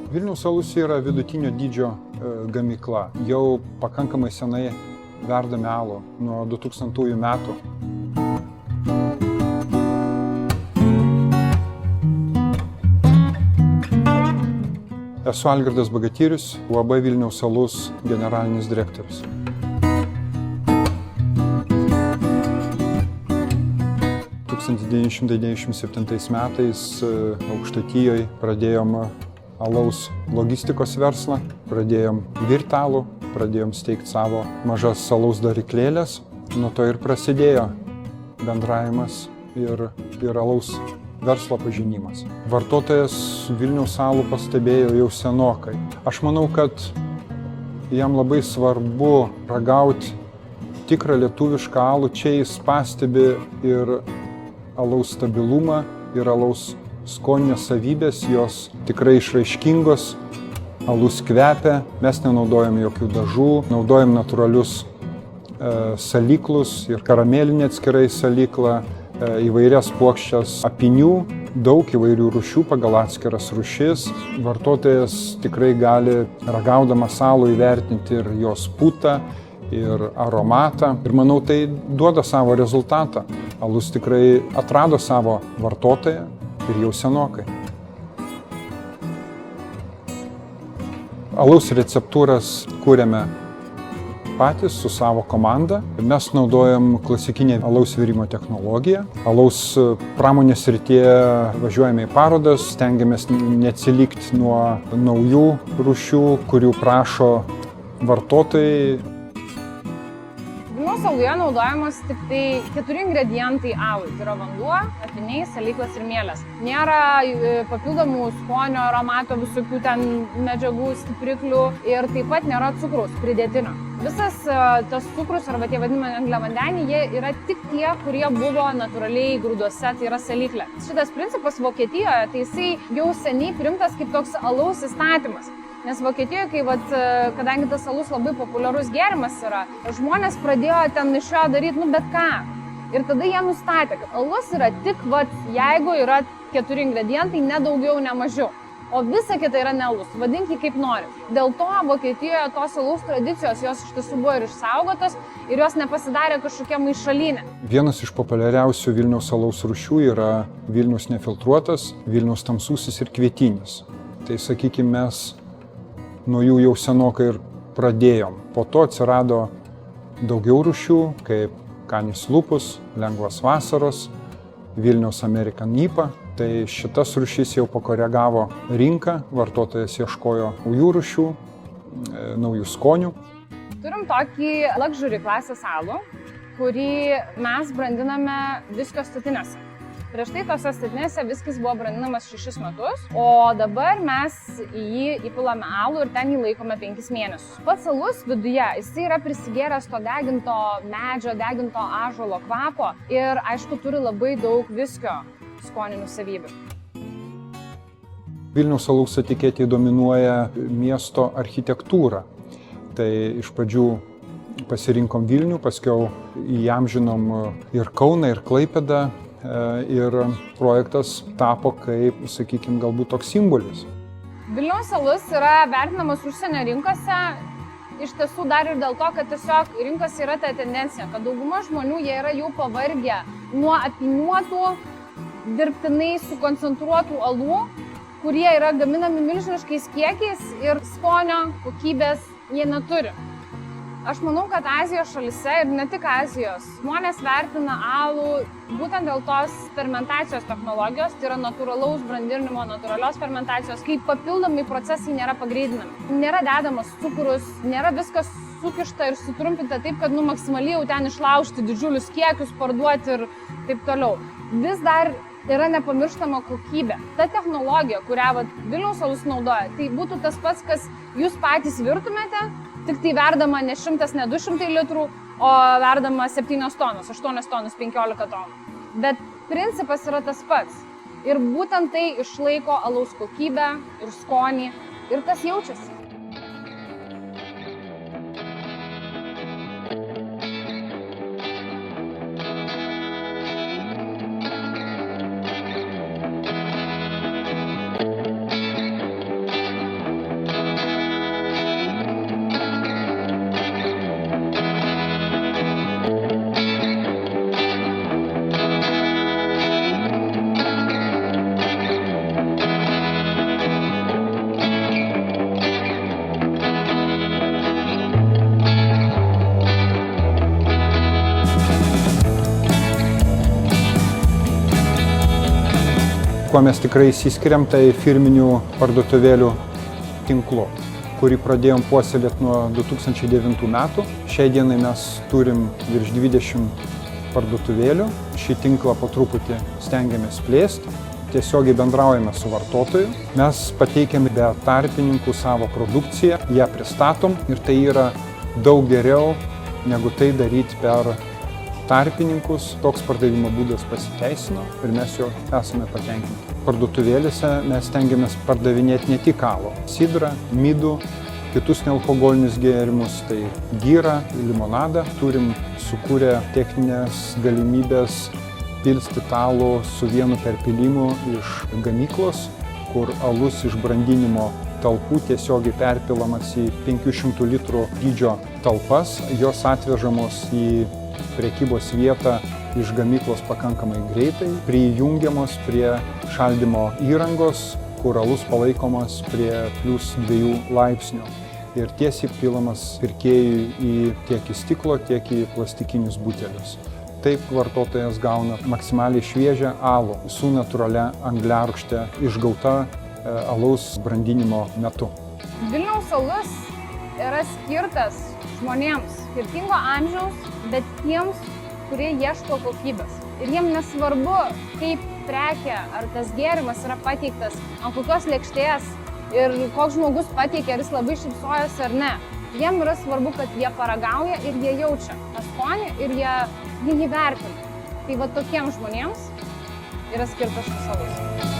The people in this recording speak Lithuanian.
Vilniaus alus yra vidutinio dydžio gamykla. Jau pakankamai senai verdame alų, nuo 2000 metų. Esu Algirdas Bagatyrius, UAB Vilniaus alus generalinis direktorius. metais Aukštaitijoje pradėjom alaus logistikos verslą, pradėjom virti alų, pradėjom steigti savo mažas alaus daryklėlės. Nuo to ir prasidėjo bendravimas ir alaus verslo pažinimas. Vartotojas Vilniaus alų pastebėjo jau senokai. Aš manau, kad jam labai svarbu ragauti tikrą lietuvišką alų. Čia jis pastebi ir alaus stabilumą, ir alaus skoninės savybės, jos tikrai išraiškingos, alus kvepia, mes nenaudojam jokių dažų, naudojam natūralius saliklus ir karamelinį atskirai saliklą, įvairias puokščias apynių, daug įvairių rūšių pagal atskiras rūšis. Vartotojas tikrai gali ragaudamas alų įvertinti ir jos putą, ir aromatą. Ir manau, tai duoda savo rezultatą. Alus tikrai atrado savo vartotoją ir jau senokai. Alaus receptūras kūrėme patys su savo komanda. Mes naudojam klasikinę alaus virimo technologiją. Alaus pramonės srityje važiuojame į parodas, stengiamės neatsilikti nuo naujų rūšių, kurių prašo vartotojai. Vilniaus aluje naudojamos tik tai 4 ingredientai alui. Tai yra vanduo, apyniai, salyklas ir mielės. Nėra papildomų skonio, aromato, visokių ten medžiagų, stipriklių ir taip pat nėra cukraus pridėtinio. Visas tas cukrus arba tie vadinami angliavandeniai, jie yra tik tie, kurie buvo natūraliai grūduose, tai yra salyklė. Šitas principas Vokietijoje, tai jisai jau seniai priimtas kaip toks alaus įstatymas. Nes Vokietijoje, kadangi tas alus labai populiarus gėrimas yra, žmonės pradėjo ten iš jo daryti, bet ką. Ir tada jie nustatė, kad alus yra tik, jeigu yra 4 ingredientai, ne daugiau, ne mažiau. O visa kita yra ne alus, vadink jį kaip nori. Dėl to Vokietijoje tos alaus tradicijos, jos iš tiesų buvo ir išsaugotos ir jos nepasidarė kažkokia maišalinė. Vienas iš populiariausių Vilniaus alaus rūšių yra Vilniaus nefiltruotas, Vilniaus tamsusis ir kvietinis. Tai sakykime, mes nuo jų jau senokai ir pradėjom. Po to atsirado daugiau rūšių, kaip Canis lupus, lengvas vasaros, Vilniaus American IPA. Tai šitas rūšis jau pakoregavo rinką, vartotojas ieškojo naujų rūšių, naujų skonių. Turim tokį luxury klasės alų, kurį mes brandiname viskio statinėse. Prieš tai tose statinėse viskis buvo brandinamas 6 metus, o dabar mes į jį įpilame alų ir ten jį laikome 5 mėnesius. Pats alus viduje, jisai yra prisigėręs to deginto medžio, deginto ąžuolo kvapo ir aišku turi labai daug viskio skoninių savybių. Vilniaus alaus etiketėje dominuoja miesto architektūra. Tai iš pradžių pasirinkom Vilnių, paskiau įamžinom ir Kauną, ir Klaipėdą. Ir projektas tapo kaip, sakykime, galbūt toks simbolis. Vilniaus alus yra vertinamas užsienio rinkose iš tiesų dar ir dėl to, kad tiesiog rinkose yra ta tendencija, kad dauguma žmonių jie yra jau pavargę nuo apyniuotų, dirbtinai sukoncentruotų alų, kurie yra gaminami milžiniškais kiekiais ir skonio, kokybės jie neturi. Aš manau, kad Azijos šalyse ir ne tik Azijos žmonės vertina alų būtent dėl tos fermentacijos technologijos, tai yra natūralaus brandinimo, natūralios fermentacijos, kai papildomai procesai nėra pagreitinami. Nėra dedamas cukrus, nėra viskas sukišta ir sutrumpinta taip, kad maksimaliai jau ten išlaužti didžiulius kiekius, parduoti ir taip toliau. Vis dar yra nepamirštama kokybė. Ta technologija, kurią Vilniaus alus naudoja, tai būtų tas pats, kas jūs patys virtumėte, tik tai verdama ne 100, ne 200 litrų, o verdama 7 tonos, 8 tonos, 15 tonų. Bet principas yra tas pats. Ir būtent tai išlaiko alaus kokybę ir skonį ir tas jaučiasi. Kuo mes tikrai išsiskiriam, tai firminių parduotuvėlių tinklu, kurį pradėjom puoselėti nuo 2009 metų. Šiai dienai mes turim virš 20 parduotuvėlių. Šį tinklą po truputį stengiamės plėsti. Tiesiogiai bendraujame su vartotoju. Mes pateikiam be tarpininkų savo produkciją, ją pristatom ir tai yra daug geriau negu tai daryti per tarpininkus. Toks pardavimo būdas pasiteisino ir mes jo esame patenkinti. Parduotuvėlėse mes stengiamės pardavinėti ne tik alų, sidrą, midų, kitus nealkoholinius gėrimus, tai gyrą, limonadą. Turim sukūrę techninės galimybės pilstyti alų su vienu perpylimu iš gamyklos, kur alus iš brandinimo talpų tiesiogiai perpilamas į 500 litrų dydžio talpas. Jos atvežamos į prekybos vietą iš gamyklos pakankamai greitai, prijungiamos prie šaldymo įrangos, kur alus palaikomas prie +2 laipsnių ir tiesiai pilamas pirkėjui į tiek į stiklo, tiek į plastikinius butelius. Taip vartotojas gauna maksimaliai šviežią alų su natūralia angliarūgšte išgauta alaus brandinimo metu. Vilniaus alus yra skirtas žmonėms skirtingo amžiaus, bet tiems, kurie ieško kokybės. Ir jiem nesvarbu, kaip prekė ar tas gėrimas yra pateiktas, ant kokios lėkštės ir koks žmogus pateikia, ar jis labai šypsojasi ar ne. Jiem yra svarbu, kad jie paragauja ir jie jaučia tą skonį ir jie jį vertina. Tai va tokiems žmonėms yra skirtas šis alus.